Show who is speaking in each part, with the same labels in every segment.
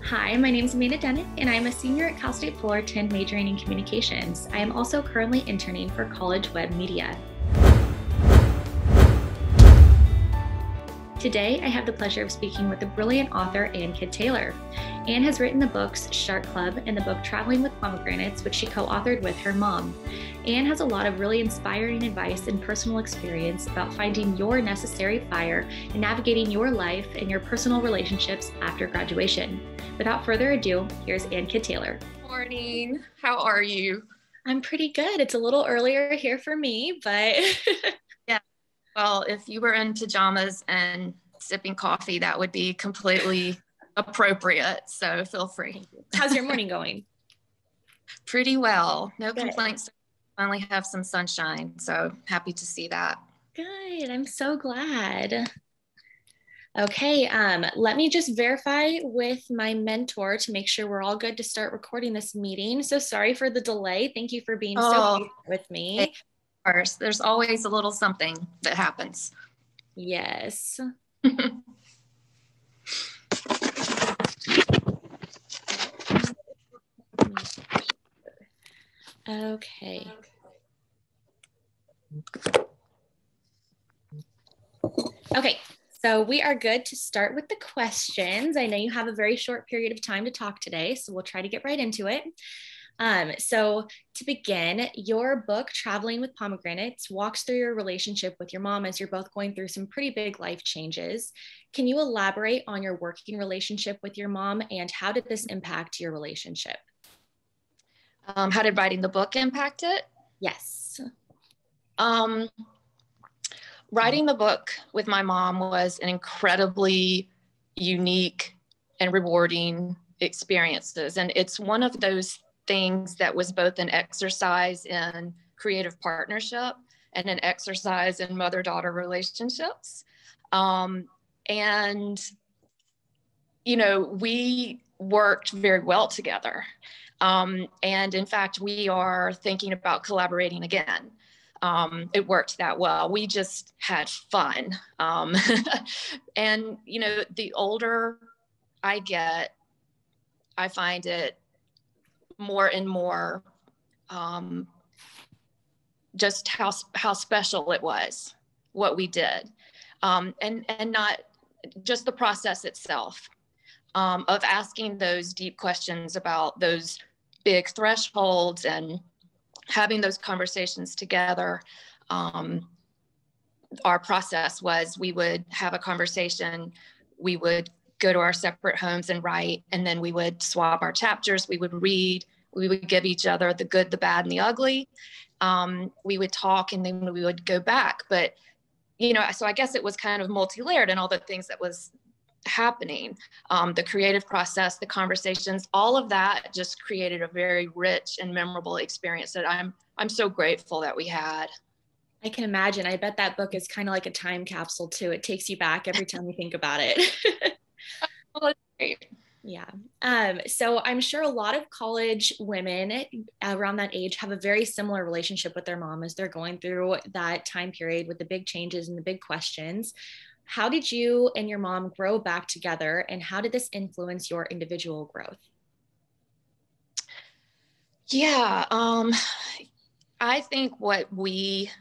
Speaker 1: Hi, my name is Amanda Dunnuck, and I am a senior at Cal State Fullerton majoring in communications. I am also currently interning for College Web Media. Today, I have the pleasure of speaking with the brilliant author Ann Kidd Taylor. Ann has written the books Shark Club and the book Traveling with Pomegranates, which she co-authored with her mom. Ann has a lot of really inspiring advice and personal experience about finding your necessary fire and navigating your life and your personal relationships after graduation. Without further ado, here's Ann Kidd Taylor.
Speaker 2: Morning. How are you?
Speaker 1: I'm pretty good. It's a little earlier here for me, but
Speaker 2: Yeah. Well, if you were in pajamas and sipping coffee, that would be completely appropriate. So feel free.
Speaker 1: How's your morning going?
Speaker 2: Pretty well. No
Speaker 1: Good.
Speaker 2: complaints. Finally have some sunshine. So happy to see that.
Speaker 1: Good. I'm so glad. Okay, let me just verify with my mentor to make sure we're all good to start recording this meeting. So sorry for the delay. Thank you for being so patient with me.
Speaker 2: Of course, there's always a little something that happens.
Speaker 1: Yes. Okay. Okay, so we are good to start with the questions. I know you have a very short period of time to talk today, so we'll try to get right into it. So to begin, your book, Traveling with Pomegranates, walks through your relationship with your mom as you're both going through some pretty big life changes. Can you elaborate on your working relationship with your mom and how did this impact your relationship?
Speaker 2: How did writing the book impact it?
Speaker 1: Yes.
Speaker 2: Writing the book with my mom was an incredibly unique and rewarding experiences. And it's one of those things that was both an exercise in creative partnership and an exercise in mother-daughter relationships. And, you know, we worked very well together. And in fact, we are thinking about collaborating again. It worked that well. We just had fun. And, you know, the older I get, I find it more and more just how special it was, what we did. And not just the process itself of asking those deep questions about those big thresholds and having those conversations together. Our process was we would have a conversation, we would go to our separate homes and write, and then we would swap our chapters, we would read, we would give each other the good, the bad, and the ugly. We would talk and then we would go back. But, you know, so I guess it was kind of multi-layered and all the things that was happening, the creative process, the conversations, all of that just created a very rich and memorable experience that I'm so grateful that we had.
Speaker 1: I can imagine. I bet that book is kind of like a time capsule too. It takes you back every time you think about it.
Speaker 2: Oh, that's great.
Speaker 1: Yeah. So I'm sure a lot of college women around that age have a very similar relationship with their mom as they're going through that time period with the big changes and the big questions. How did you and your mom grow back together, and how did this influence your individual growth?
Speaker 2: Yeah, I think what we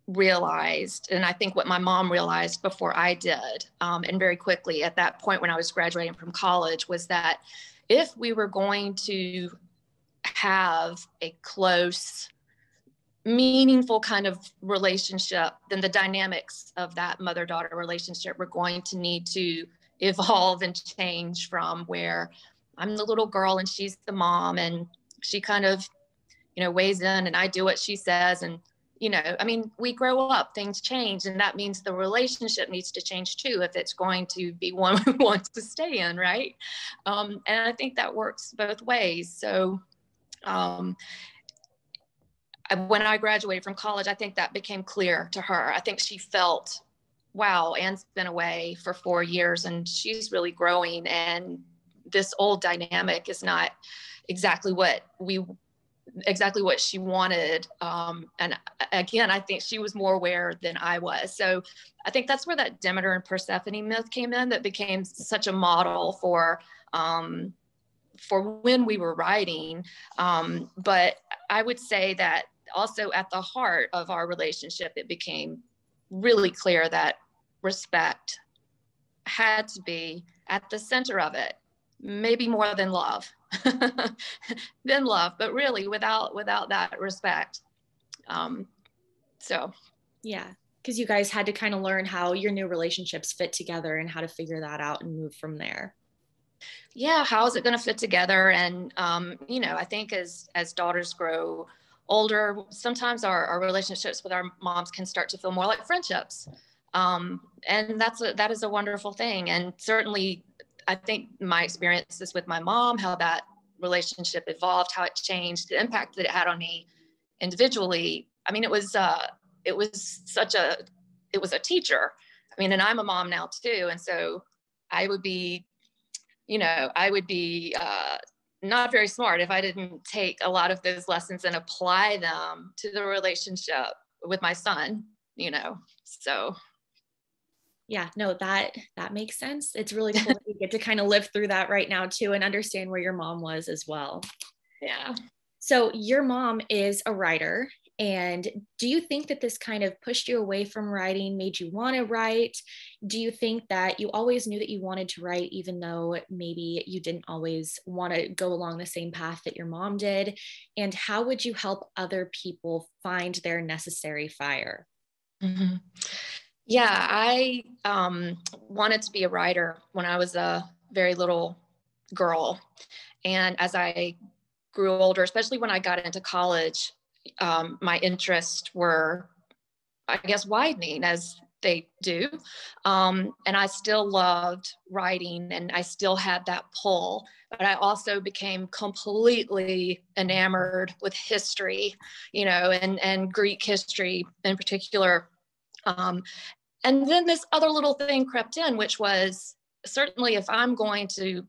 Speaker 2: realized, and I think what my mom realized before I did, and very quickly at that point when I was graduating from college, was that if we were going to have a close, meaningful kind of relationship, then the dynamics of that mother-daughter relationship were going to need to evolve and change from where I'm the little girl and she's the mom and she kind of, you know, weighs in and I do what she says. And, you know, I mean, we grow up, things change, and that means the relationship needs to change too if it's going to be one we want to stay in, right? And I think that works both ways. So when I graduated from college, I think that became clear to her. I think she felt, wow, Anne's been away for 4 years and she's really growing. And this old dynamic is not exactly what she wanted. And again, I think she was more aware than I was. So I think that's where that Demeter and Persephone myth came in, that became such a model for for when we were writing. But I would say that also at the heart of our relationship, it became really clear that respect had to be at the center of it, maybe more than love, but really without that respect. So.
Speaker 1: Yeah. Because you guys had to kind of learn how your new relationships fit together and how to figure that out and move from there.
Speaker 2: Yeah, how is it going to fit together? And I think as daughters grow older, sometimes our relationships with our moms can start to feel more like friendships, and that is a wonderful thing. And certainly, I think my experiences with my mom, how that relationship evolved, how it changed, the impact that it had on me individually. I mean, it was a teacher. I mean, and I'm a mom now too, and so I would be not very smart if I didn't take a lot of those lessons and apply them to the relationship with my son, so.
Speaker 1: Yeah, no, that makes sense. It's really cool that you get to kind of live through that right now too and understand where your mom was as well.
Speaker 2: Yeah.
Speaker 1: So your mom is a writer. And do you think that this kind of pushed you away from writing, made you want to write? Do you think that you always knew that you wanted to write, even though maybe you didn't always want to go along the same path that your mom did? And how would you help other people find their necessary fire?
Speaker 2: Mm-hmm. Yeah, I wanted to be a writer when I was a very little girl. And as I grew older, especially when I got into college, my interests were, I guess, widening as they do. And I still loved writing and I still had that pull, but I also became completely enamored with history, and Greek history in particular. And then this other little thing crept in, which was certainly if I'm going to,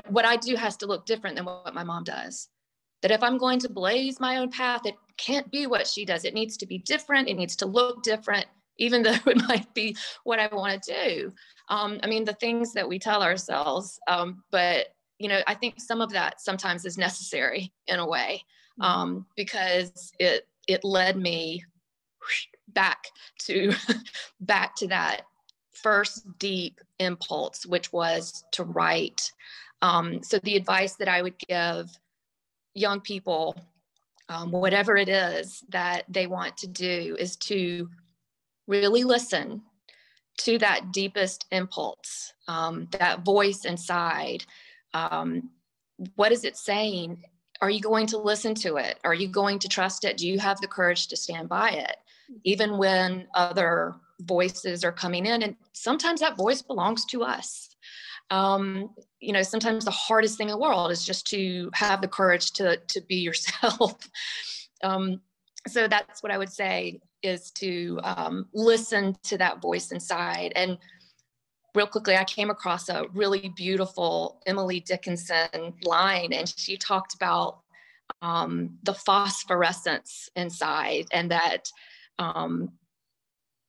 Speaker 2: what I do has to look different than what my mom does. That if I'm going to blaze my own path, it can't be what she does. It needs to be different. It needs to look different, even though it might be what I want to do. I mean, the things that we tell ourselves, but, I think some of that sometimes is necessary in a way, because it led me back to that first deep impulse, which was to write. So the advice that I would give young people, whatever it is that they want to do, is to really listen to that deepest impulse, that voice inside. What is it saying? Are you going to listen to it? Are you going to trust it? Do you have the courage to stand by it? Even when other voices are coming in, and sometimes that voice belongs to us. Sometimes the hardest thing in the world is just to have the courage to be yourself. So that's what I would say, is to listen to that voice inside. And real quickly, I came across a really beautiful Emily Dickinson line, and she talked about the phosphorescence inside, and that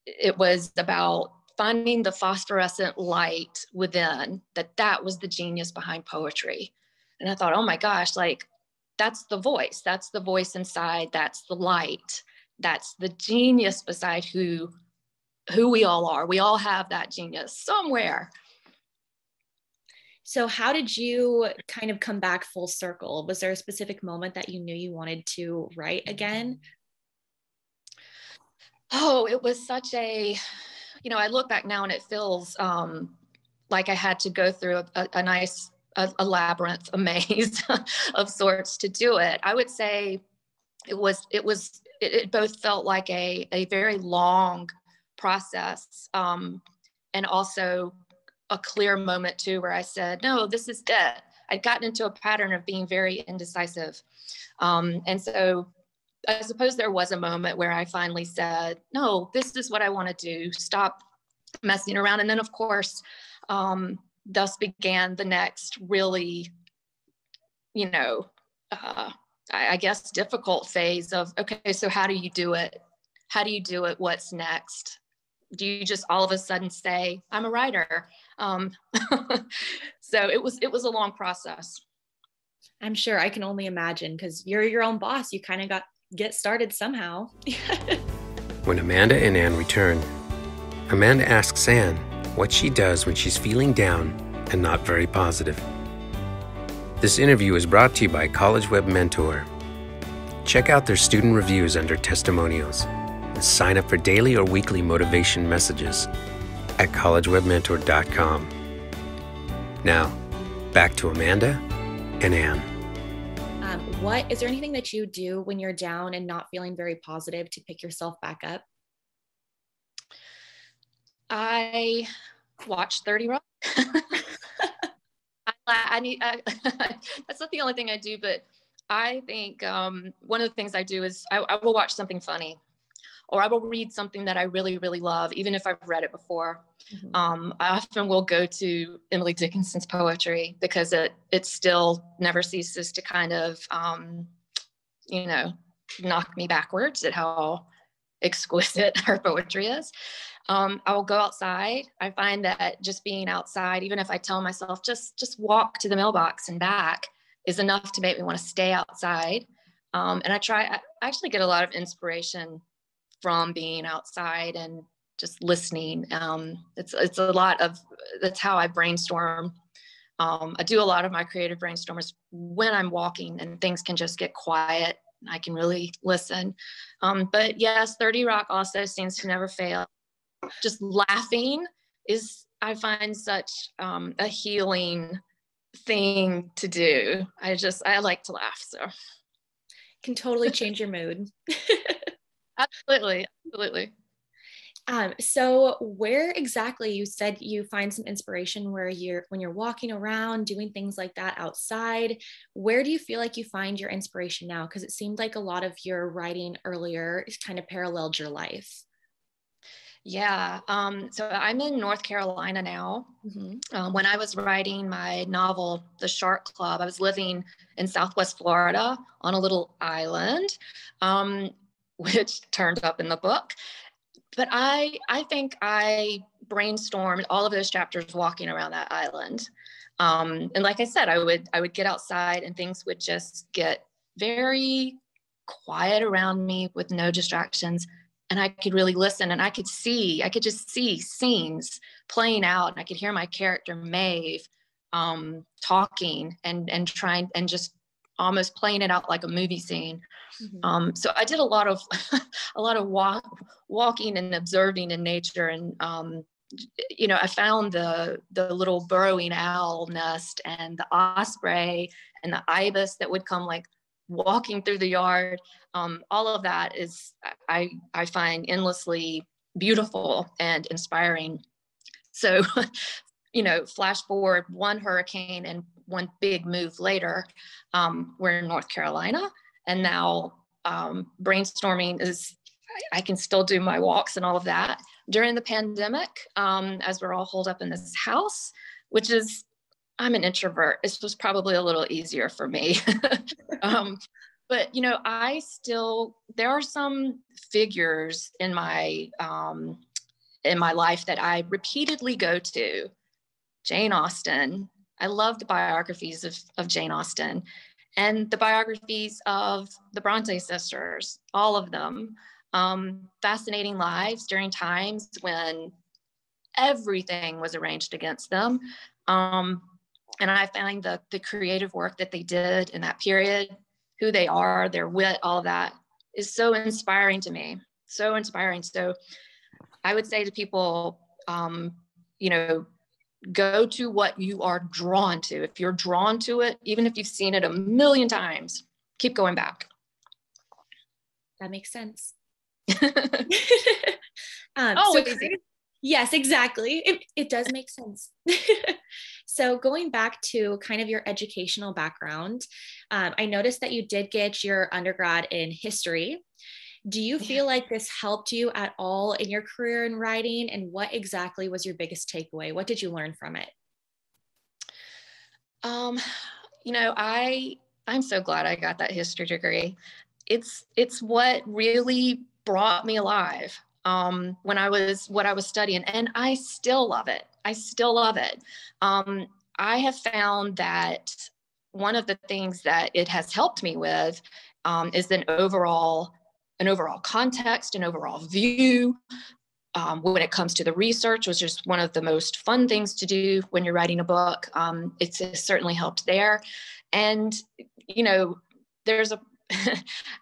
Speaker 2: it was about finding the phosphorescent light within, that was the genius behind poetry. And I thought, oh my gosh, like that's the voice inside. That's the light. That's the genius beside who we all are. We all have that genius somewhere.
Speaker 1: So how did you kind of come back full circle? Was there a specific moment that you knew you wanted to write again?
Speaker 2: Oh, it was such a, I look back now and it feels like I had to go through a nice labyrinth, a maze of sorts to do it. I would say it both felt like a very long process, and also a clear moment too, where I said, no, this is it. I'd gotten into a pattern of being very indecisive. And so I suppose there was a moment where I finally said, no, this is what I want to do. Stop messing around. And then, of course, thus began the next really, I guess, difficult phase of, okay, so how do you do it? How do you do it? What's next? Do you just all of a sudden say, I'm a writer? So it was a long process.
Speaker 1: I'm sure. I can only imagine, because you're your own boss. You kind of get started somehow.
Speaker 3: When Amanda and Ann return, Amanda asks Ann what she does when she's feeling down and not very positive. This interview is brought to you by College Web Mentor. Check out their student reviews under testimonials and sign up for daily or weekly motivation messages at collegewebmentor.com. Now, back to Amanda and Ann.
Speaker 1: Is there anything that you do when you're down and not feeling very positive to pick yourself back up?
Speaker 2: I watch 30 Rock. That's not the only thing I do, but I think one of the things I do is I will watch something funny, or I will read something that I really, really love, even if I've read it before. Mm-hmm. I often will go to Emily Dickinson's poetry because it still never ceases to kind of, knock me backwards at how exquisite her poetry is. I will go outside. I find that just being outside, even if I tell myself just walk to the mailbox and back, is enough to make me want to stay outside. And I actually get a lot of inspiration from being outside and just listening. It's a lot of, that's how I brainstorm. I do a lot of my creative brainstorms when I'm walking and things can just get quiet and I can really listen. But yes, 30 Rock also seems to never fail. Just laughing is, I find, such a healing thing to do. I like to laugh, so.
Speaker 1: Can totally change your mood.
Speaker 2: Absolutely.
Speaker 1: So where exactly, you said you find some inspiration when you're walking around, doing things like that outside, where do you feel like you find your inspiration now? Because it seemed like a lot of your writing earlier is kind of paralleled your life.
Speaker 2: Yeah. So I'm in North Carolina now. Mm-hmm. When I was writing my novel, The Shark Club, I was living in Southwest Florida on a little island, which turned up in the book. But I think I brainstormed all of those chapters walking around that island. And like I said, I would get outside and things would just get very quiet around me with no distractions. And I could really listen and I could just see scenes playing out. And I could hear my character Maeve talking and trying and just almost playing it out like a movie scene. Mm-hmm. So I did a lot of walking and observing in nature. And, I found the little burrowing owl nest and the osprey and the ibis that would come like walking through the yard. All of that is, I find, endlessly beautiful and inspiring. So, flash forward one hurricane and one big move later, we're in North Carolina. And now brainstorming is, I can still do my walks and all of that. During the pandemic, as we're all holed up in this house, which is, I'm an introvert. This was probably a little easier for me. But, there are some figures in my life that I repeatedly go to. Jane Austen. I love the biographies of Jane Austen and the biographies of the Bronte sisters, all of them. Fascinating lives during times when everything was arranged against them. And I find the creative work that they did in that period, who they are, their wit, all of that is so inspiring to me. So inspiring. So I would say to people, go to what you are drawn to. If you're drawn to it, even if you've seen it a million times, keep going back.
Speaker 1: That makes sense. Yes, exactly. It does make sense. So going back to kind of your educational background, I noticed that you did get your undergrad in history. Do you feel like this helped you at all in your career in writing? And what exactly was your biggest takeaway? What did you learn from it?
Speaker 2: I'm so glad I got that history degree. It's what really brought me alive what I was studying, and I still love it. I have found that one of the things that it has helped me with is an overall context, an overall view. When it comes to the research, which is one of the most fun things to do when you're writing a book, it's certainly helped there. And, there's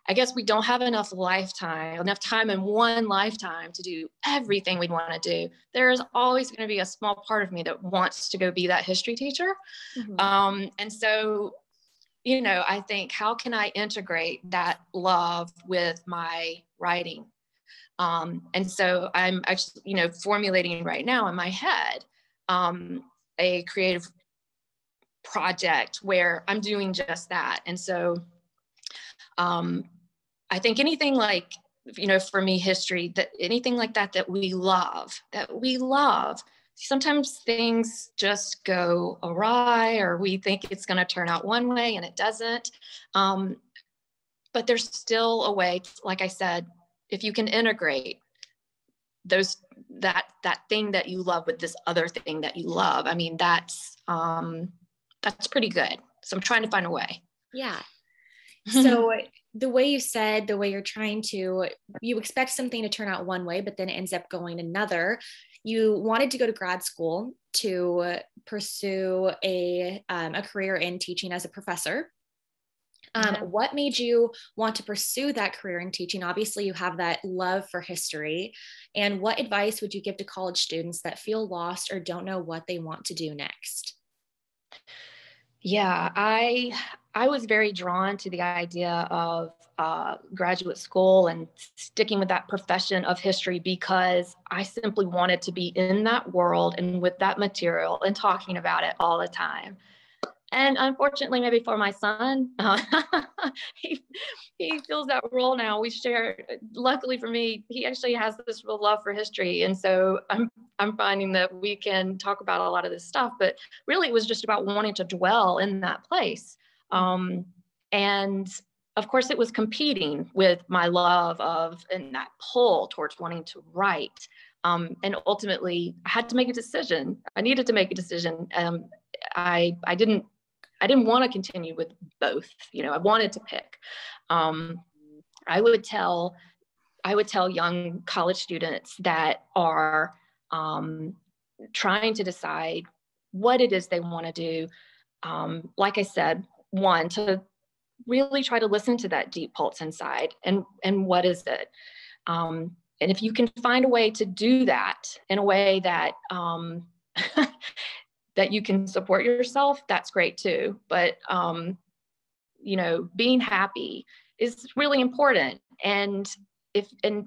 Speaker 2: I guess we don't have enough time in one lifetime to do everything we'd want to do. There's always going to be a small part of me that wants to go be that history teacher. Mm-hmm. And so, I think, how can I integrate that love with my writing? And so I'm actually, formulating right now in my head a creative project where I'm doing just that. And so I think anything like, for me, history, that anything like that we love, sometimes things just go awry, or we think it's going to turn out one way and it doesn't. But there's still a way, like I said, if you can integrate that thing that you love with this other thing that you love, I mean, that's pretty good. So I'm trying to find a way.
Speaker 1: Yeah. So the way you said, the way you expect something to turn out one way, but then it ends up going another. You wanted to go to grad school to pursue a career in teaching as a professor. What made you want to pursue that career in teaching? Obviously, you have that love for history. And what advice would you give to college students that feel lost or don't know what they want to do next?
Speaker 2: Yeah, I was very drawn to the idea of graduate school and sticking with that profession of history because I simply wanted to be in that world and with that material and talking about it all the time. And unfortunately, maybe for my son, he feels that role now. We share. Luckily for me, he actually has this real love for history, and so I'm finding that we can talk about a lot of this stuff. But really, it was just about wanting to dwell in that place. And of course, it was competing with my love of and that pull towards wanting to write. And ultimately, I had to make a decision. I needed to make a decision. I didn't want to continue with both. I wanted to pick. I would tell young college students that are trying to decide what it is they want to do. Like I said, one, to really try to listen to that deep pulse inside and what is it? And if you can find a way to do that in a way that that you can support yourself, that's great too. But, being happy is really important. And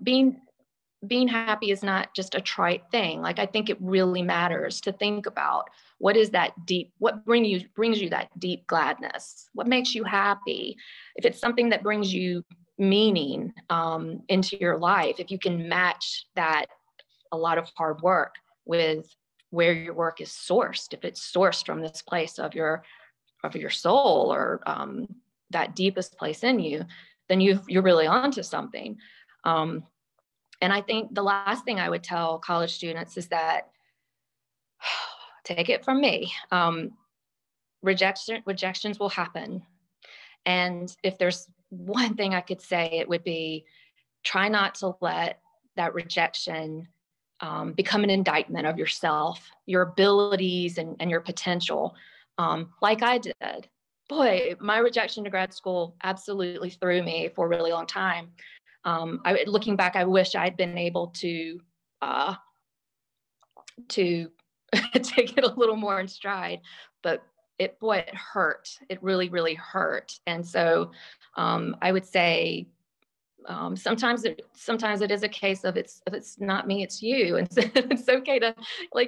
Speaker 2: being happy is not just a trite thing. Like, I think it really matters to think about what brings you that deep gladness, what makes you happy. If it's something that brings you meaning into your life, if you can match that, a lot of hard work with where your work is sourced, if it's sourced from this place of your soul or that deepest place in you, then you're really onto something. And I think the last thing I would tell college students is that, take it from me, rejections will happen. And if there's one thing I could say, it would be try not to let that rejection become an indictment of yourself, your abilities, and your potential, like I did. Boy, my rejection to grad school absolutely threw me for a really long time. Looking back, I wish I'd been able to take it a little more in stride, but it hurt. It really, really hurt. And so I would say, sometimes it is a case of if it's not me, it's you. And so it's okay to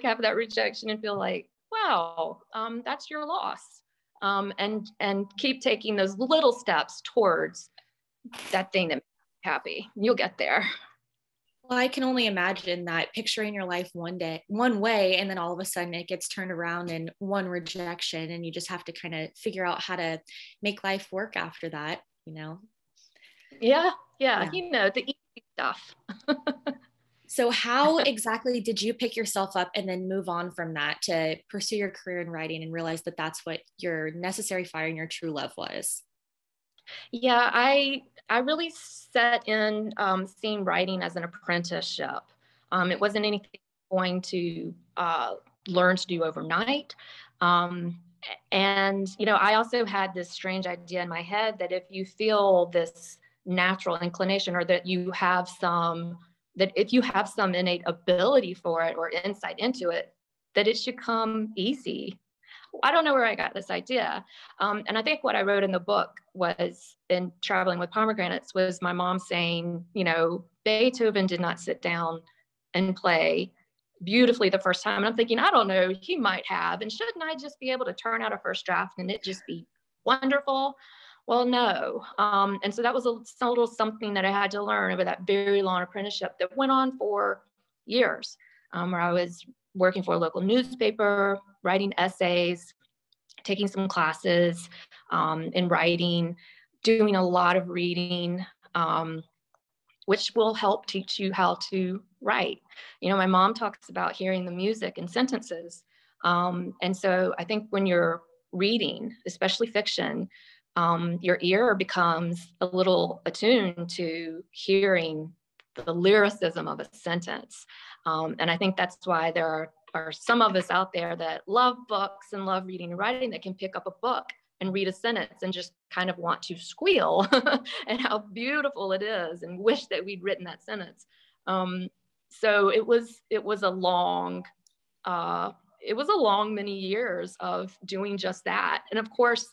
Speaker 2: have that rejection and feel like, wow, that's your loss. And keep taking those little steps towards that thing that makes you happy. You'll get there.
Speaker 1: Well, I can only imagine that, picturing your life one way, and then all of a sudden it gets turned around in one rejection, and you just have to kind of figure out how to make life work after that,
Speaker 2: Yeah. The easy stuff.
Speaker 1: So how exactly did you pick yourself up and then move on from that to pursue your career in writing and realize that that's what your necessary fire and your true love was?
Speaker 2: Yeah, I really set in seeing writing as an apprenticeship. It wasn't anything going to learn to do overnight. Um, and, I also had this strange idea in my head that if you feel this natural inclination, or that if you have some innate ability for it or insight into it, that it should come easy. I don't know where I got this idea. And I think what I wrote in the book was, in Traveling with Pomegranates, was my mom saying, Beethoven did not sit down and play beautifully the first time. And I'm thinking, I don't know, he might have. And shouldn't I just be able to turn out a first draft and it just be wonderful? Well, no. And so that was a little something that I had to learn over that very long apprenticeship that went on for years, where I was working for a local newspaper, writing essays, taking some classes in writing, doing a lot of reading, which will help teach you how to write. My mom talks about hearing the music in sentences. And so I think when you're reading, especially fiction, your ear becomes a little attuned to hearing the lyricism of a sentence. And I think that's why there are some of us out there that love books and love reading and writing, that can pick up a book and read a sentence and just kind of want to squeal and how beautiful it is and wish that we'd written that sentence. So it was a long many years of doing just that. And of course,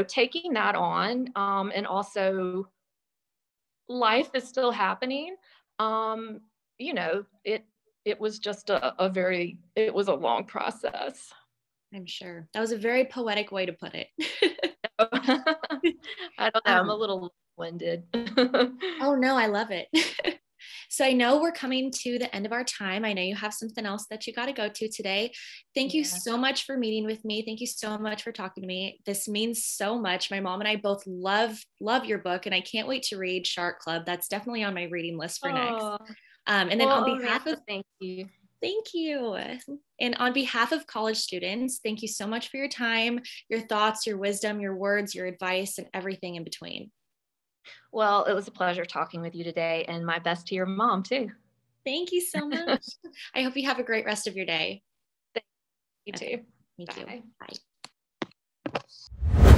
Speaker 2: taking that on, and also life is still happening. It was just it was a long process.
Speaker 1: I'm sure. That was a very poetic way to put it.
Speaker 2: I don't know. I'm a little winded.
Speaker 1: Oh, no, I love it. So I know we're coming to the end of our time. I know you have something else that you got to go to today. Thank you so much for meeting with me. Thank you so much for talking to me. This means so much. My mom and I both love your book, and I can't wait to read Shark Club. That's definitely on my reading list for next. And then on behalf of,
Speaker 2: thank you.
Speaker 1: Thank you. And on behalf of college students, thank you so much for your time, your thoughts, your wisdom, your words, your advice, and everything in between.
Speaker 2: Well, it was a pleasure talking with you today, and my best to your mom too.
Speaker 1: Thank you so much. I hope you have a great rest of your day.
Speaker 2: You too.
Speaker 1: Me too. Bye.